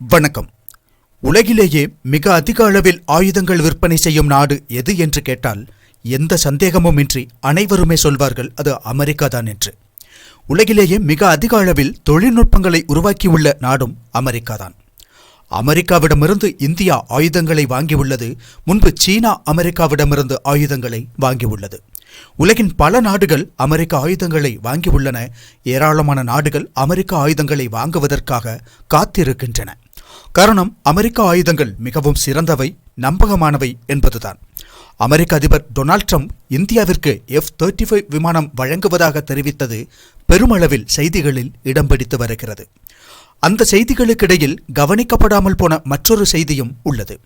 வணக்கம். உலகிலேயே மிக அதிக அளவில் ஆயுதங்கள் விற்பனை செய்யும் நாடு எது என்று கேட்டால் எந்த சந்தேகமுமின்றி அனைவருமே சொல்வார்கள் அது அமெரிக்கா தான் என்று. உலகிலேயே மிக அதிக அளவில் தொழில்நுட்பங்களை உருவாக்கியுள்ள நாடும் அமெரிக்கா தான். அமெரிக்காவிடமிருந்து இந்தியா ஆயுதங்களை வாங்கியுள்ளது. முன்பு சீனா அமெரிக்காவிடமிருந்து ஆயுதங்களை வாங்கியுள்ளது. உலகின் பல நாடுகள் அமெரிக்க ஆயுதங்களை வாங்கியுள்ளன. ஏராளமான நாடுகள் அமெரிக்க ஆயுதங்களை வாங்குவதற்காக காத்திருக்கின்றன. காரணம், அமெரிக்க ஆயுதங்கள் மிகவும் சிறந்தவை, நம்பகமானவை என்பதுதான். அமெரிக்க அதிபர் டொனால்ட் ட்ரம்ப் இந்தியாவிற்கு F-35 விமானம் வழங்குவதாக தெரிவித்தது பெருமளவில் செய்திகளில் இடம் பிடித்து வருகிறது. அந்த செய்திகளுக்கிடையில் கவனிக்கப்படாமல் போன மற்றொரு செய்தியும் உள்ளது.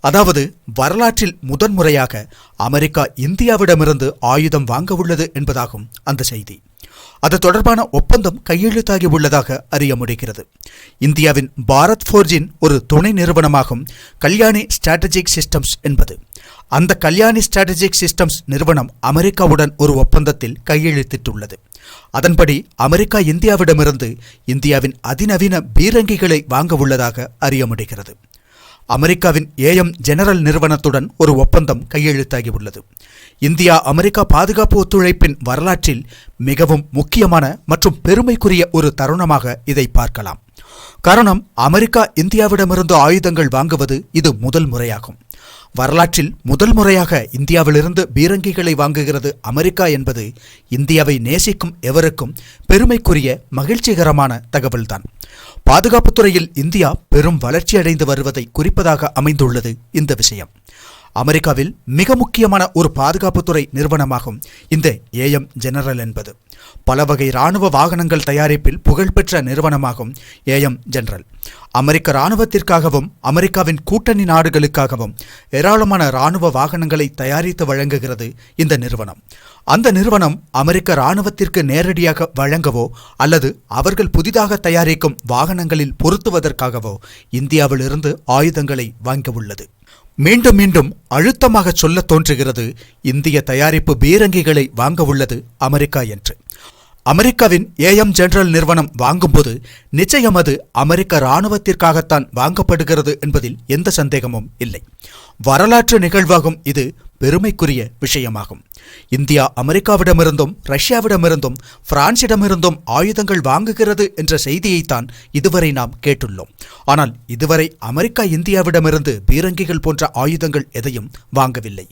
அதாவது, வரலாற்றில் முதன்முறையாக அமெரிக்கா இந்தியாவிடமிருந்து ஆயுதம் வாங்க உள்ளது என்பதாகும் அந்த செய்தி. அது தொடர்பான ஒப்பந்தம் கையெழுத்தாகி உள்ளதாக அறிய முடிகிறது. இந்தியாவின் பாரத் ஃபோர்ஜின் ஒரு துணை நிறுவனமாகும் கல்யாணி ஸ்ட்ராட்டஜிக் சிஸ்டம்ஸ் என்பது. அந்த கல்யாணி ஸ்ட்ராட்டஜிக் சிஸ்டம்ஸ் நிறுவனம் அமெரிக்காவுடன் ஒரு ஒப்பந்தத்தில் கையெழுத்திட்டுள்ளது. அதன்படி அமெரிக்கா இந்தியாவிடமிருந்து இந்தியாவின் அதிநவீன பீரங்கிகளை வாங்க உள்ளதாக அறிய முடிகிறது. அமெரிக்காவின் AM ஜெனரல் நிறுவனத்துடன் ஒரு ஒப்பந்தம் கையெழுத்தாகியுள்ளது. இந்தியா அமெரிக்கா பாதுகாப்பு ஒத்துழைப்பின் வரலாற்றில் மிகவும் முக்கியமான மற்றும் பெருமைக்குரிய ஒரு தருணமாக இதை பார்க்கலாம். காரணம், அமெரிக்கா இந்தியாவிடமிருந்து ஆயுதங்கள் வாங்குவது இது முதல் முறையாகும். வரலாற்றில் முதல் முறையாக இந்தியாவிலிருந்து பீரங்கிகளை வாங்குகிறது அமெரிக்கா என்பது இந்தியாவை நேசிக்கும் எவருக்கும் பெருமைக்குரிய மகிழ்ச்சிகரமான தகவல்தான். பாதுகாப்புத்துறையில் இந்தியா பெரும் வளர்ச்சியடைந்து வருவதை குறிப்பதாக அமைந்துள்ளது இந்த விஷயம். அமெரிக்காவில் மிக முக்கியமான ஒரு பாதுகாப்புத்துறை நிறுவனமாகும் இந்த AM ஜெனரல் என்பது. பல வகை இராணுவ வாகனங்கள் தயாரிப்பில் புகழ்பெற்ற நிறுவனமாகும் AM ஜெனரல். அமெரிக்க இராணுவத்திற்காகவும் அமெரிக்காவின் கூட்டணி நாடுகளுக்காகவும் ஏராளமான இராணுவ வாகனங்களை தயாரித்து வழங்குகிறது இந்த நிறுவனம். அந்த நிறுவனம் அமெரிக்க இராணுவத்திற்கு நேரடியாக வழங்கவோ அல்லது அவர்கள் புதிதாக தயாரிக்கும் வாகனங்களில் பொருத்துவதற்காகவோ இந்தியாவிலிருந்து ஆயுதங்களை வாங்க உள்ளது. மீண்டும் மீண்டும் அழுத்தமாக சொல்ல தோன்றுகிறது, இந்திய தயாரிப்பு பீரங்கிகளை வாங்க உள்ளது அமெரிக்கா என்று. அமெரிக்காவின் AM ஜெனரல் நிறுவனம் வாங்கும்போது நிச்சயம் அது அமெரிக்க இராணுவத்திற்காகத்தான் வாங்கப்படுகிறது என்பதில் எந்த சந்தேகமும் இல்லை. வரலாற்று நிகழ்வாகும் இது பெருமைக்குரிய விஷயமாகும். இந்தியா அமெரிக்காவிடமிருந்தும் ரஷ்யாவிடமிருந்தும் பிரான்சிடமிருந்தும் ஆயுதங்கள் வாங்குகிறது என்ற செய்தியைத்தான் இதுவரை நாம் கேட்டுள்ளோம். ஆனால் இதுவரை அமெரிக்கா இந்தியாவிடமிருந்து பீரங்கிகள் போன்ற ஆயுதங்கள் எதையும் வாங்கவில்லை.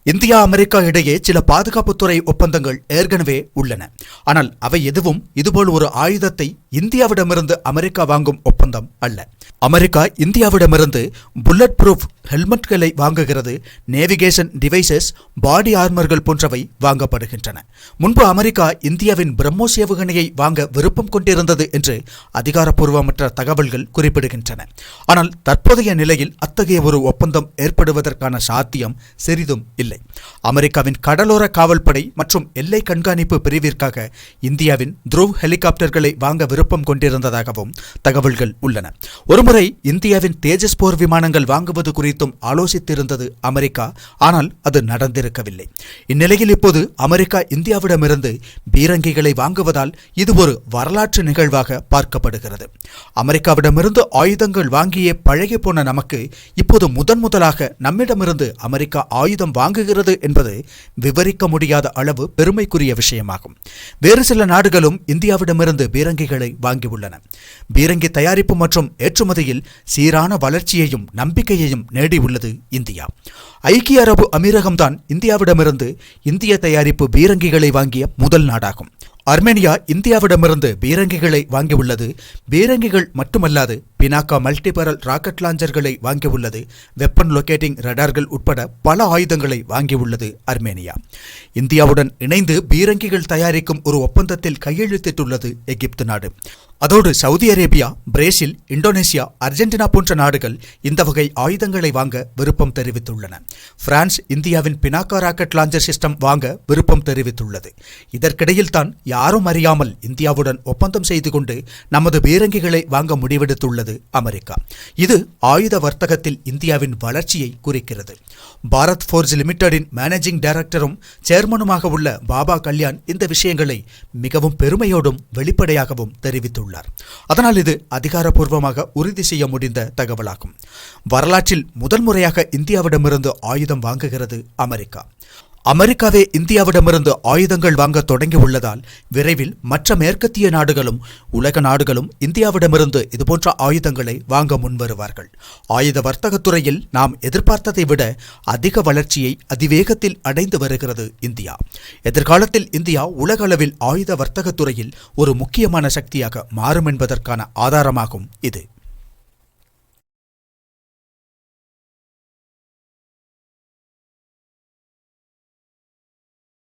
இந்தியா அமெரிக்கா இடையே சில பாதுகாப்புத்துறை ஒப்பந்தங்கள் ஏற்கனவே உள்ளன. ஆனால் அவை எதுவும் இதுபோல் ஒரு ஆயுதத்தை இந்தியாவிடமிருந்து அமெரிக்கா வாங்கும் ஒப்பந்தம் அல்ல. அமெரிக்கா இந்தியாவிடமிருந்து புல்லட் ப்ரூஃப் ஹெல்மெட்களை வாங்குகிறது. நேவிகேஷன் டிவைசஸ், பாடி ஆர்மர்கள் போன்றவை வாங்கப்படுகின்றன. முன்பு அமெரிக்கா இந்தியாவின் பிரம்மோஸ் ஏவுகணையை வாங்க விருப்பம் கொண்டிருந்தது என்று அதிகாரப்பூர்வமற்ற தகவல்கள் குறிப்பிடுகின்றன. ஆனால் தற்போதைய நிலையில் அத்தகைய ஒரு ஒப்பந்தம் ஏற்படுவதற்கான சாத்தியம் சிறிதும் இல்லை. அமெரிக்காவின் கடலோர காவல்படை மற்றும் எல்லை கண்காணிப்பு பிரிவிற்காக இந்தியாவின் த்ருவ் ஹெலிகாப்டர்களை வாங்க விருப்பம் கொண்டிருந்ததாகவும் தகவல்கள் உள்ளன. ஒருமுறை இந்தியாவின் தேஜஸ் போர் விமானங்கள் வாங்குவது குறித்தும் ஆலோசித்திருந்தது அமெரிக்கா. ஆனால் அது நடந்திருக்கவில்லை. இந்நிலையில் இப்போது அமெரிக்கா இந்தியாவிடமிருந்து பீரங்கிகளை வாங்குவதால் இது ஒரு வரலாற்று நிகழ்வாக பார்க்கப்படுகிறது. அமெரிக்காவிடமிருந்து ஆயுதங்கள் வாங்கியே பழகி போன நமக்கு இப்போது முதலாக நம்மிடமிருந்து அமெரிக்கா ஆயுதம் வாங்குகிறது என்பது விவரிக்க முடியாத அளவு பெருமைக்குரிய விஷயமாகும். வேறு சில நாடுகளும் இந்தியாவிடமிருந்து பீரங்கிகளை வாங்கியுள்ளன. பீரங்கி தயாரிப்பு மற்றும் ஏற்றுமதியில் சீரான வளர்ச்சியையும் நம்பிக்கையையும் நேடியுள்ளது இந்தியா. ஐக்கிய அரபு அமீரகம்தான் இந்தியாவிடமிருந்து இந்திய தயாரிப்பு பீரங்கிகளை வாங்கிய முதல் நாடாகும். அர்மேனியா இந்தியாவிடமிருந்து பீரங்கிகளை வாங்கியுள்ளது. பீரங்கிகள் மட்டுமல்லாது பினாக்கா மல்டிபரல் ராக்கெட் லாஞ்சர்களை வாங்கியுள்ளது. வெப்பன் லொகேட்டிங் ரடார்கள் உட்பட பல ஆயுதங்களை வாங்கியுள்ளது அர்மேனியா. இந்தியாவுடன் இணைந்து பீரங்கிகள் தயாரிக்கும் ஒரு ஒப்பந்தத்தில் கையெழுத்திட்டுள்ளது எகிப்து நாடு. அதோடு Saudi Arabia, Brazil, Indonesia, Argentina போன்ற நாடுகள் இந்த வகை ஆயுதங்களை வாங்க விருப்பம் தெரிவித்துள்ளன. பிரான்ஸ் இந்தியாவின் பினாக்கா ராக்கெட் லாஞ்சர் சிஸ்டம் வாங்க விருப்பம் தெரிவித்துள்ளது. இதற்கிடையில் தான் யாரும் அறியாமல் இந்தியாவுடன் ஒப்பந்தம் செய்து கொண்டு நமது பீரங்கிகளை வாங்க முடிவெடுத்துள்ளது வருகிறது அமெரிக்கா. இது ஆயுத வர்த்தகத்தில் இந்தியாவின் வளர்ச்சியை குறிக்கிறது. பாரத் ஃபோர்ஜ் லிமிடெடின் மேனேஜிங் டைரக்டரும் சேர்மனுமாக உள்ள பாபா கல்யாண் இந்த விஷயங்களை மிகவும் பெருமையோடும் வெளிப்படையாகவும் தெரிவித்துள்ளார். அதனால் இது அதிகாரப்பூர்வமாக உறுதி செய்ய முடிந்த தகவலாகும். வரலாற்றில் முதல் முறையாக இந்தியாவிடமிருந்து ஆயுதம் வாங்குகிறது அமெரிக்கா. அமெரிக்காவே இந்தியாவிடமிருந்து ஆயுதங்கள் வாங்க தொடங்கியுள்ளதால் விரைவில் மற்ற மேற்கத்திய நாடுகளும் உலக நாடுகளும் இந்தியாவிடமிருந்து இதுபோன்ற ஆயுதங்களை வாங்க முன்வருவார்கள். ஆயுத வர்த்தகத்துறையில் நாம் எதிர்பார்த்ததை விட அதிக வளர்ச்சியை அதிவேகத்தில் அடைந்து வருகிறது இந்தியா. எதிர்காலத்தில் இந்தியா உலக அளவில் ஆயுத வர்த்தகத்துறையில் ஒரு முக்கியமான சக்தியாக மாறும் என்பதற்கான ஆதாரமாகும் இது.